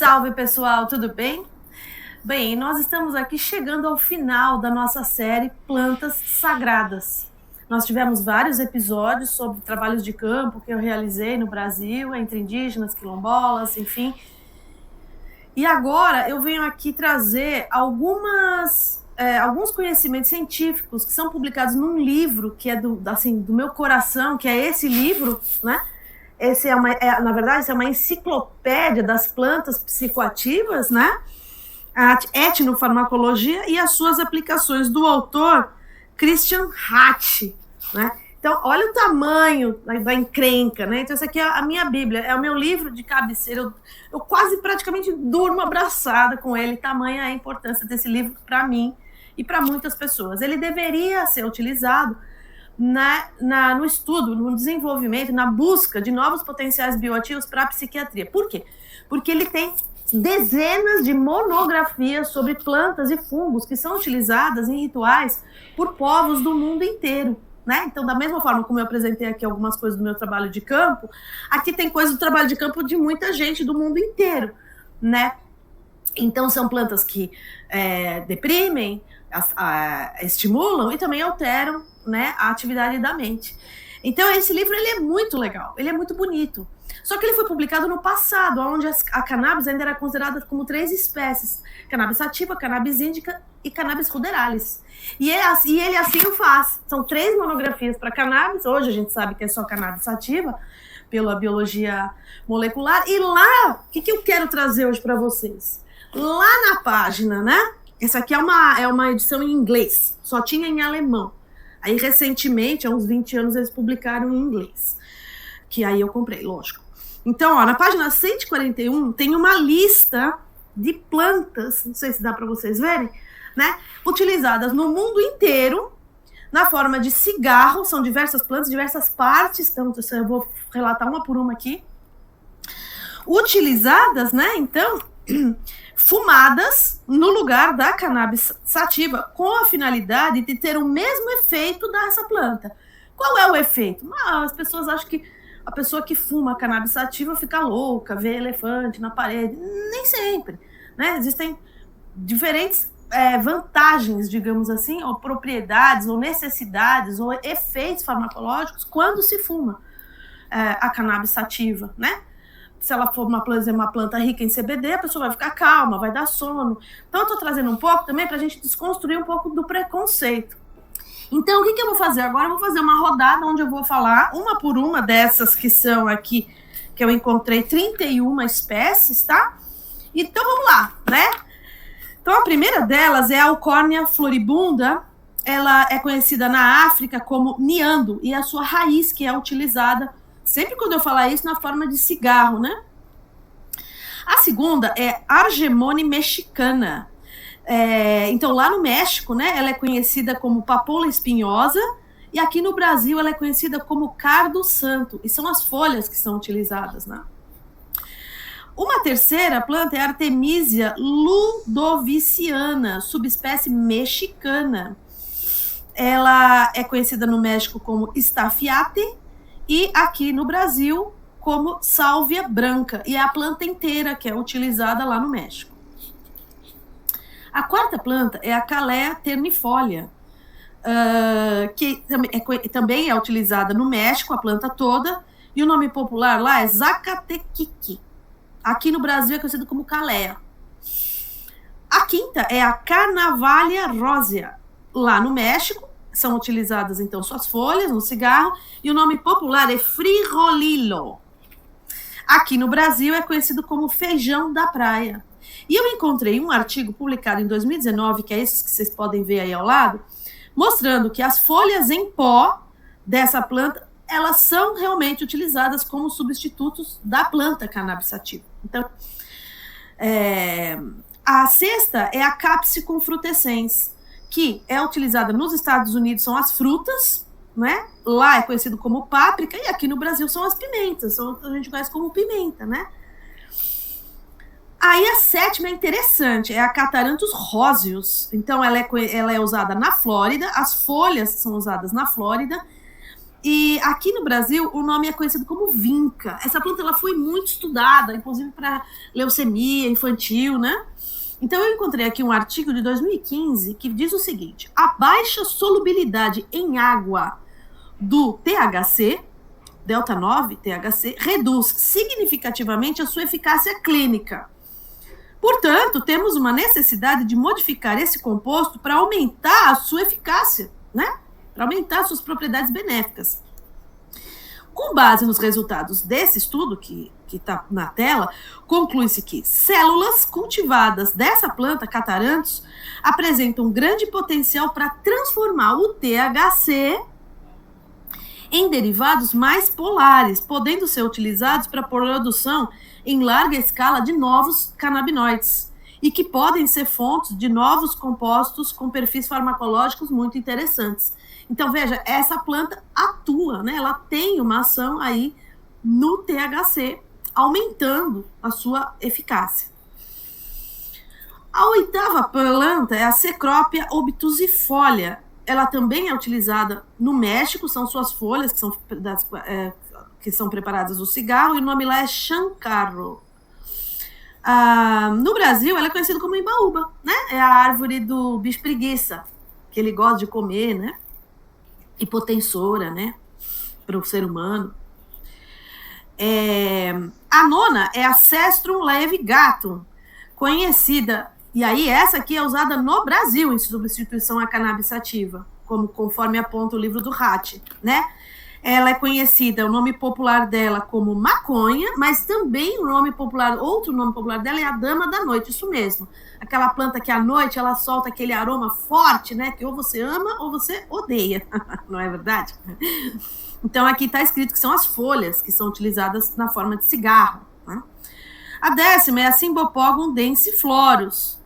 Salve, pessoal, tudo bem? Bem, nós estamos aqui chegando ao final da nossa série Plantas Sagradas. Nós tivemos vários episódios sobre trabalhos de campo que eu realizei no Brasil, entre indígenas, quilombolas, enfim. E agora eu venho aqui trazer alguns conhecimentos científicos que são publicados num livro que é do meu coração, que é esse livro, né? Na verdade, essa é uma enciclopédia das plantas psicoativas, né? A etnofarmacologia e as suas aplicações, do autor Christian Hatch, né? Então, olha o tamanho da encrenca, né? Então, essa aqui é a minha Bíblia, é o meu livro de cabeceira. Eu quase praticamente durmo abraçada com ele, tamanha a importância desse livro para mim e para muitas pessoas. Ele deveria ser utilizado no estudo, no desenvolvimento, na busca de novos potenciais bioativos para a psiquiatria. Por quê? Porque ele tem dezenas de monografias sobre plantas e fungos que são utilizadas em rituais por povos do mundo inteiro, né? Então, da mesma forma como eu apresentei aqui algumas coisas do meu trabalho de campo, aqui tem coisas do trabalho de campo de muita gente do mundo inteiro, né? Então, são plantas que deprimem, estimulam e também alteram, né, a atividade da mente. Então, esse livro ele é muito legal, ele é muito bonito. Só que ele foi publicado no passado, onde a cannabis ainda era considerada como 3 espécies: cannabis sativa, cannabis índica e cannabis ruderalis. E ele assim o faz. São 3 monografias para cannabis. Hoje a gente sabe que é só cannabis sativa, pela biologia molecular. E lá, o que eu quero trazer hoje para vocês? Lá na página, né? Essa aqui é uma edição em inglês, só tinha em alemão. Aí, recentemente, há uns 20 anos, eles publicaram em inglês, que aí eu comprei, lógico. Então, ó, na página 141 tem uma lista de plantas, não sei se dá para vocês verem, né, utilizadas no mundo inteiro na forma de cigarro. São diversas plantas, diversas partes, então eu vou relatar uma por uma aqui. Utilizadas, né, então, fumadas no lugar da cannabis sativa, com a finalidade de ter o mesmo efeito dessa planta. Qual é o efeito? As pessoas acham que a pessoa que fuma cannabis sativa fica louca, vê elefante na parede. Nem sempre, né? Existem diferentes vantagens, digamos assim, ou propriedades, ou necessidades, ou efeitos farmacológicos quando se fuma a cannabis sativa, né? Se ela for uma planta rica em CBD, a pessoa vai ficar calma, vai dar sono. Então, eu estou trazendo um pouco também para a gente desconstruir um pouco do preconceito. Então, o que eu vou fazer agora? Eu vou fazer uma rodada onde eu vou falar uma por uma dessas que são aqui, que eu encontrei 31 espécies, tá? Então, vamos lá, né? Então, a primeira delas é a Eucórnia floribunda. Ela é conhecida na África como niando, e a sua raiz que é utilizada sempre quando eu falar isso na forma de cigarro, né? A segunda é Argemone mexicana. Então, lá no México, né, ela é conhecida como papoula espinhosa, e aqui no Brasil ela é conhecida como cardo santo, e são as folhas que são utilizadas, né? Uma terceira planta é Artemisia ludoviciana, subespécie mexicana. Ela é conhecida no México como estafiate, e aqui no Brasil como sálvia branca, e é a planta inteira que é utilizada lá no México. A quarta planta é a Calea ternifolia, que também é utilizada no México, a planta toda, e o nome popular lá é Zacatequique. Aqui no Brasil é conhecido como Calea. A quinta é a Carnavalia rosea, lá no México. São utilizadas, então, suas folhas no cigarro, e o nome popular é frijolilo. Aqui no Brasil é conhecido como feijão da praia. E eu encontrei um artigo publicado em 2019, que é esses que vocês podem ver aí ao lado, mostrando que as folhas em pó dessa planta, elas são realmente utilizadas como substitutos da planta cannabis sativa. Então, a sexta é a Capsicum frutescens, que é utilizada nos Estados Unidos, são as frutas, né? Lá é conhecido como páprica, e aqui no Brasil são as pimentas, a gente conhece como pimenta, né? Aí a sétima é interessante, é a Catharanthus roseus. Então ela é usada na Flórida, as folhas são usadas na Flórida, E aqui no Brasil, o nome é conhecido como vinca. Essa planta ela foi muito estudada, inclusive para leucemia infantil, né? Então, eu encontrei aqui um artigo de 2015 que diz o seguinte: a baixa solubilidade em água do THC, delta 9 THC, reduz significativamente a sua eficácia clínica. Portanto, temos uma necessidade de modificar esse composto para aumentar a sua eficácia, né? Para aumentar suas propriedades benéficas. Com base nos resultados desse estudo, que está na tela, conclui-se que células cultivadas dessa planta, Catharanthus, apresentam grande potencial para transformar o THC em derivados mais polares, podendo ser utilizados para a produção em larga escala de novos canabinoides, e que podem ser fontes de novos compostos com perfis farmacológicos muito interessantes. Então, veja, essa planta atua, né? Ela tem uma ação aí no THC, aumentando a sua eficácia. A oitava planta é a Cecropia obtusifolia. Ela também é utilizada no México, são suas folhas que são preparadas do cigarro, e o nome lá é chancarro. No Brasil, ela é conhecida como imbaúba, né? É a árvore do bicho preguiça, que ele gosta de comer, né? Hipotensora, né? Para o ser humano. A nona é a Cestrum levigatum, conhecida, e aí essa aqui é usada no Brasil em substituição à cannabis sativa, conforme aponta o livro do Hatt, né? Ela é conhecida, o nome popular dela como maconha, mas também outro nome popular dela é a dama da noite, isso mesmo. Aquela planta que à noite ela solta aquele aroma forte, né? Que ou você ama ou você odeia, não é verdade? Então aqui está escrito que são as folhas que são utilizadas na forma de cigarro, né? A 10ª é a Cymbopogon densiflorus,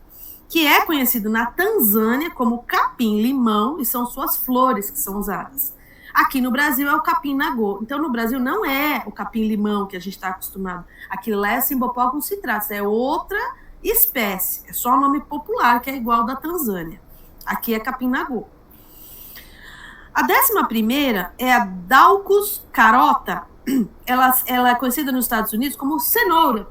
que é conhecido na Tanzânia como capim-limão, e são suas flores que são usadas. Aqui no Brasil é o capim-nagô. Então, no Brasil não é o capim-limão que a gente está acostumado. Aquilo lá é Cymbopogon citratus, é outra espécie. É só o nome popular, que é igual ao da Tanzânia. Aqui é capim-nagô. A 11ª é a Daucus carota. Ela é conhecida nos Estados Unidos como cenoura.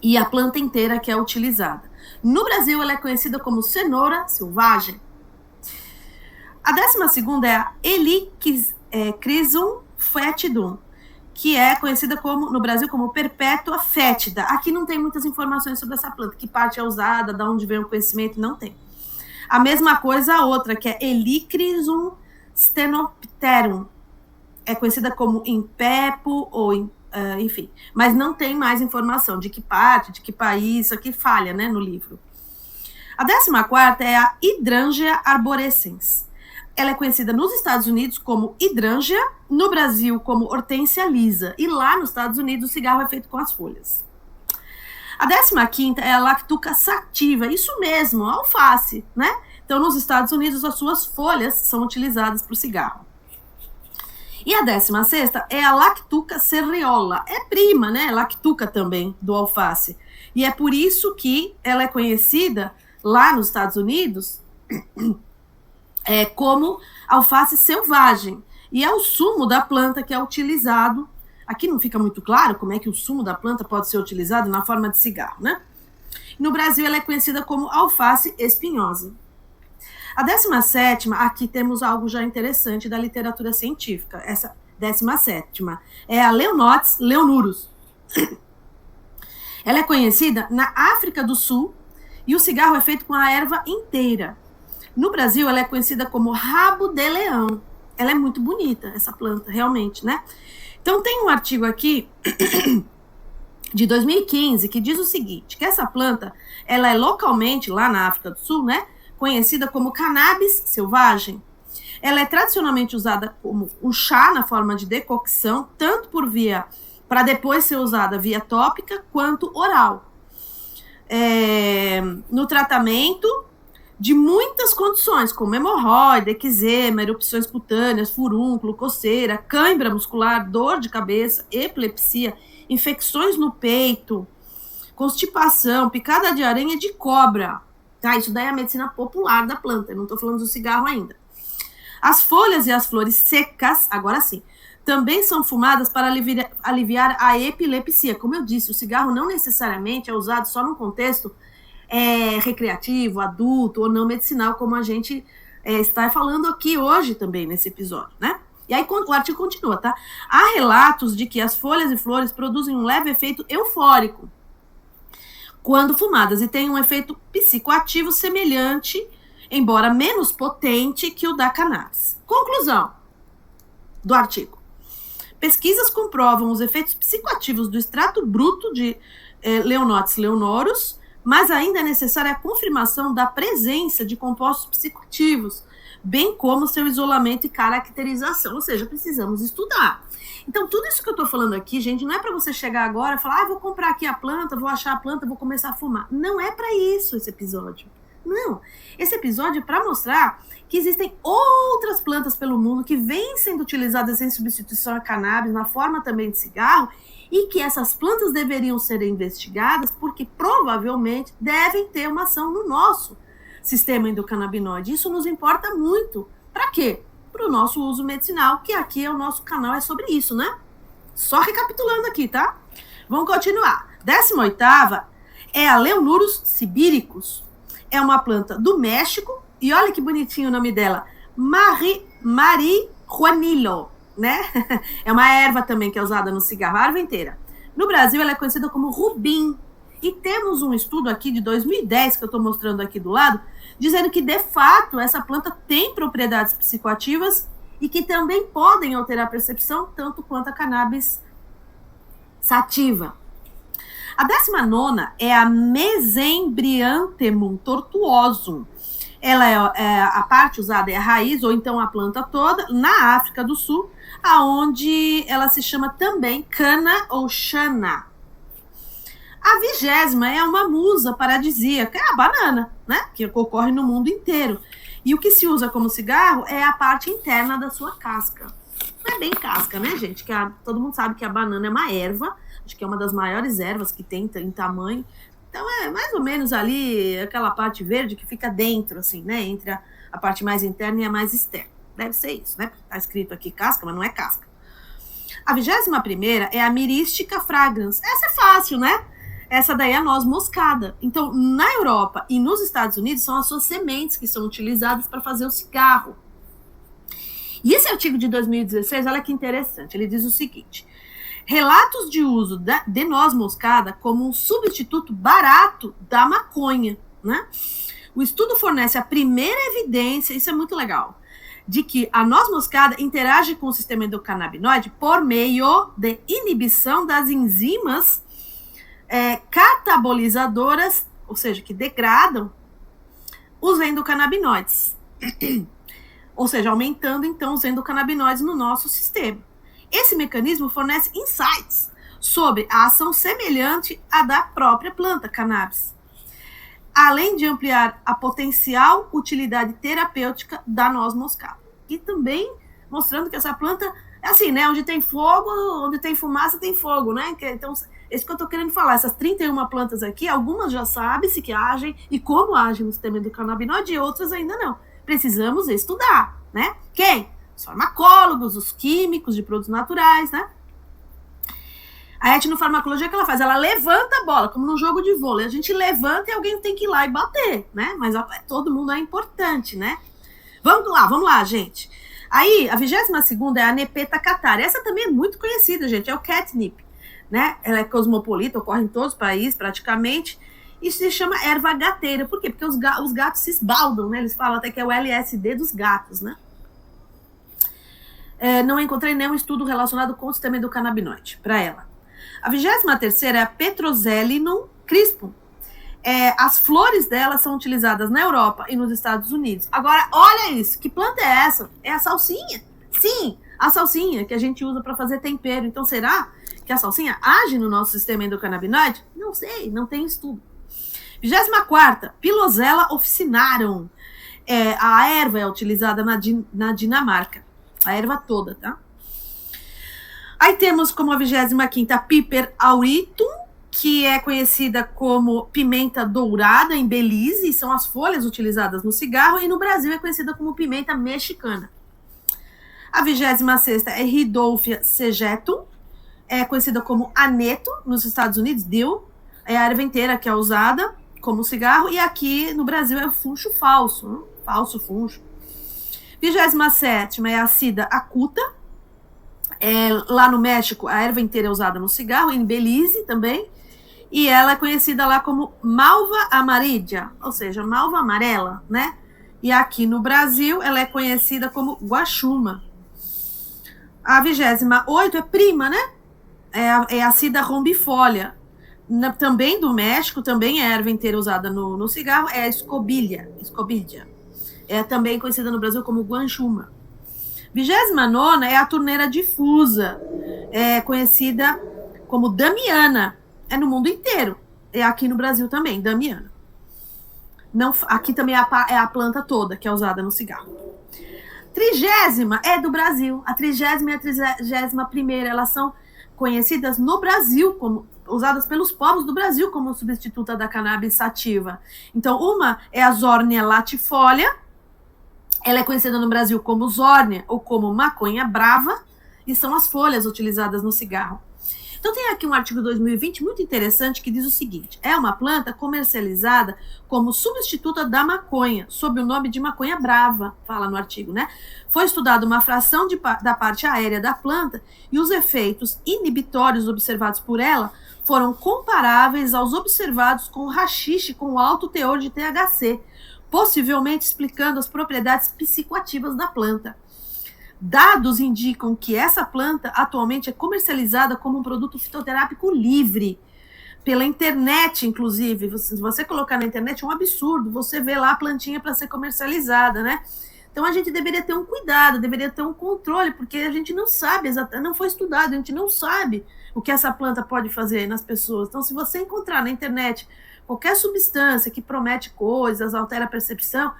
E a planta inteira que é utilizada. No Brasil, ela é conhecida como cenoura selvagem. A 12ª é a Helichrysum foetidum, que é conhecida no Brasil como perpétua fétida. Aqui não tem muitas informações sobre essa planta, que parte é usada, de onde vem o conhecimento, não tem. A mesma coisa a outra, que é Helichrysum stenopterum. É conhecida como impepo ou enfim, mas não tem mais informação de que parte, de que país, isso aqui falha, né, no livro. A 14ª é a Hydrangea arborescens. Ela é conhecida nos Estados Unidos como hidrângea, no Brasil como hortênsia lisa, e lá nos Estados Unidos o cigarro é feito com as folhas. A 15ª é a Lactuca sativa, isso mesmo, a alface, né? Então, nos Estados Unidos, as suas folhas são utilizadas para o cigarro. E a 16ª é a Lactuca serriola, é prima, né? Lactuca também, do alface. E é por isso que ela é conhecida lá nos Estados Unidos como alface selvagem. E é o sumo da planta que é utilizado. Aqui não fica muito claro como é que o sumo da planta pode ser utilizado na forma de cigarro, né? No Brasil, ela é conhecida como alface espinhosa. A 17ª, aqui temos algo já interessante da literatura científica. Essa 17ª é a Leonotis leonurus. Ela é conhecida na África do Sul e o cigarro é feito com a erva inteira. No Brasil, ela é conhecida como rabo de leão. Ela é muito bonita, essa planta, realmente, né? Então, tem um artigo aqui de 2015 que diz o seguinte, que essa planta, ela é localmente, lá na África do Sul, né, conhecida como cannabis selvagem. Ela é tradicionalmente usada como um chá na forma de decocção, tanto para depois ser usada via tópica, quanto oral. No tratamento de muitas condições, como hemorroida, eczema, erupções cutâneas, furúnculo, coceira, cãibra muscular, dor de cabeça, epilepsia, infecções no peito, constipação, picada de aranha e de cobra. Tá? Isso daí é a medicina popular da planta, eu não estou falando do cigarro ainda. As folhas e as flores secas, agora sim, também são fumadas para aliviar a epilepsia. Como eu disse, o cigarro não necessariamente é usado só num contexto recreativo, adulto ou não medicinal, como a gente está falando aqui hoje também nesse episódio, né? E aí o artigo continua, tá? Há relatos de que as folhas e flores produzem um leve efeito eufórico quando fumadas e têm um efeito psicoativo semelhante, embora menos potente que o da cannabis. Conclusão do artigo. Pesquisas comprovam os efeitos psicoativos do extrato bruto de Leonotis leonorus, mas ainda é necessária a confirmação da presença de compostos psicoativos, bem como seu isolamento e caracterização, ou seja, precisamos estudar. Então, tudo isso que eu estou falando aqui, gente, não é para você chegar agora e falar, vou comprar aqui a planta, vou achar a planta, vou começar a fumar. Não é para isso esse episódio. Não, esse episódio é para mostrar que existem outras plantas pelo mundo que vêm sendo utilizadas em substituição à cannabis, na forma também de cigarro, e que essas plantas deveriam ser investigadas porque provavelmente devem ter uma ação no nosso sistema endocannabinoide. Isso nos importa muito. Para quê? Para o nosso uso medicinal, que aqui é o nosso canal, é sobre isso, né? Só recapitulando aqui, tá? Vamos continuar. 18ª é a Leonurus sibiricus. É uma planta do México, e olha que bonitinho o nome dela, marihuanillo, né? É uma erva também que é usada no cigarro, a erva inteira. No Brasil, ela é conhecida como rubim. E temos um estudo aqui de 2010, que eu estou mostrando aqui do lado, dizendo que, de fato, essa planta tem propriedades psicoativas e que também podem alterar a percepção, tanto quanto a cannabis sativa. A 19ª é a Mesembryanthemum tortuosum. Ela a parte usada é a raiz, ou então a planta toda, na África do Sul, aonde ela se chama também cana ou chana. A 20ª é uma musa paradisíaca, é a banana, né? Que ocorre no mundo inteiro. E o que se usa como cigarro é a parte interna da sua casca. Não é bem casca, né, gente? Todo mundo sabe que a banana é uma erva, acho que é uma das maiores ervas que tem em tamanho. Então é mais ou menos ali aquela parte verde que fica dentro, assim, né? Entre a parte mais interna e a mais externa. Deve ser isso, né? Tá escrito aqui casca, mas não é casca. A 21ª é a Myristica fragrans. Essa é fácil, né? Essa daí é a noz moscada. Então, na Europa e nos Estados Unidos, são as suas sementes que são utilizadas para fazer o cigarro. E esse artigo de 2016, olha que interessante, ele diz o seguinte: relatos de uso de noz moscada como um substituto barato da maconha, né? O estudo fornece a primeira evidência, isso é muito legal, de que a noz moscada interage com o sistema endocannabinoide por meio de inibição das enzimas catabolizadoras, ou seja, que degradam os endocannabinoides. Ou seja, aumentando então os endocannabinoides no nosso sistema. Esse mecanismo fornece insights sobre a ação semelhante à da própria planta cannabis, além de ampliar a potencial utilidade terapêutica da noz moscada. E também mostrando que essa planta é assim, né? Onde tem fogo, onde tem fumaça, tem fogo, né? Então, isso que eu tô querendo falar. Essas 31 plantas aqui, algumas já sabe-se que agem e como agem no sistema endocannabinoide e outras ainda não. Precisamos estudar, né? Quem? Os farmacólogos, os químicos de produtos naturais, né? A etnofarmacologia que ela faz? Ela levanta a bola, como no jogo de vôlei. A gente levanta e alguém tem que ir lá e bater, né? Mas todo mundo é importante, né? Vamos lá, gente. Aí, a 22ª é a Nepeta catarrha. Essa também é muito conhecida, gente. É o catnip, né? Ela é cosmopolita, ocorre em todos os países, praticamente. E se chama erva gateira. Por quê? Porque os gatos se esbaldam, né? Eles falam até que é o LSD dos gatos, né? Não encontrei nenhum estudo relacionado com o sistema endocannabinoide para ela. A 23ª é a Petroselinum crispum. As flores dela são utilizadas na Europa e nos Estados Unidos. Agora, olha isso. Que planta é essa? É a salsinha. Sim, a salsinha que a gente usa para fazer tempero. Então, será que a salsinha age no nosso sistema endocannabinoide? Não sei, não tem estudo. 24ª, Pilosella officinarum. A erva é utilizada na Dinamarca. A erva toda, tá? Aí temos como a 25ª Piper auritum, que é conhecida como pimenta dourada em Belize, são as folhas utilizadas no cigarro, e no Brasil é conhecida como pimenta mexicana. A 26ª é Rhydolfia segetum, é conhecida como aneto nos Estados Unidos, dill, é a erva inteira que é usada como cigarro, e aqui no Brasil é o funcho falso, né? Falso funcho. 27ª é a Cida acuta, lá no México a erva inteira é usada no cigarro, em Belize também, e ela é conhecida lá como malva amarilla, ou seja, malva amarela, né? E aqui no Brasil ela é conhecida como guaxuma. A 28ª é prima, né? É a Cida rombifolia, também do México, também é erva inteira usada no cigarro, é a escobilha. É também conhecida no Brasil como guanchuma. 29ª é a turneira difusa, é conhecida como damiana, é no mundo inteiro, é aqui no Brasil também, damiana. Não, aqui também é a planta toda que é usada no cigarro. 30ª é do Brasil, a 30ª e a 31ª, elas são conhecidas no Brasil, como usadas pelos povos do Brasil como substituta da cannabis sativa. Então, uma é a Zornia latifolia, ela é conhecida no Brasil como Zornia ou como maconha brava, e são as folhas utilizadas no cigarro. Então tem aqui um artigo 2020 muito interessante que diz o seguinte: é uma planta comercializada como substituta da maconha, sob o nome de maconha brava, fala no artigo, né? Foi estudada uma fração da parte aérea da planta e os efeitos inibitórios observados por ela foram comparáveis aos observados com o haxixe com alto teor de THC, possivelmente explicando as propriedades psicoativas da planta. Dados indicam que essa planta atualmente é comercializada como um produto fitoterápico livre, pela internet, inclusive. Se você colocar na internet, é um absurdo, você vê lá a plantinha para ser comercializada, né? Então a gente deveria ter um cuidado, deveria ter um controle, porque a gente não sabe, não foi estudado, a gente não sabe o que essa planta pode fazer nas pessoas. Então, se você encontrar na internet qualquer substância que promete coisas, altera a percepção,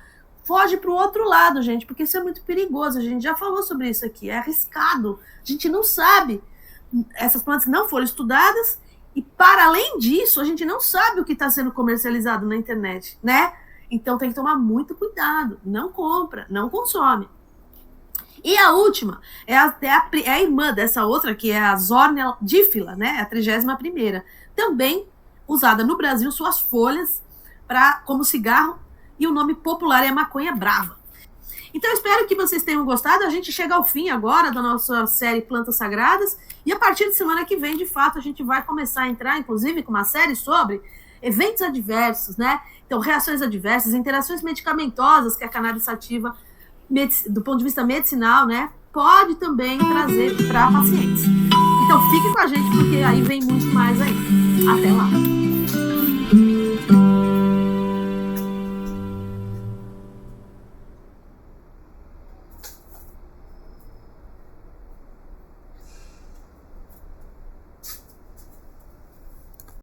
foge para o outro lado, gente, porque isso é muito perigoso. A gente já falou sobre isso aqui, é arriscado. A gente não sabe. Essas plantas não foram estudadas e, para além disso, a gente não sabe o que está sendo comercializado na internet, né? Então tem que tomar muito cuidado. Não compra, não consome. E a última é a irmã dessa outra, que é a Zornia dífila, né? A 31ª. Também usada no Brasil, suas folhas como cigarro, e o nome popular é maconha brava. Então, espero que vocês tenham gostado. A gente chega ao fim agora da nossa série Plantas Sagradas, e a partir de semana que vem, de fato, a gente vai começar a entrar, inclusive, com uma série sobre eventos adversos, né? Então, reações adversas, interações medicamentosas que a cannabis sativa, do ponto de vista medicinal, né, pode também trazer para pacientes. Então, fique com a gente, porque aí vem muito mais aí. Até lá!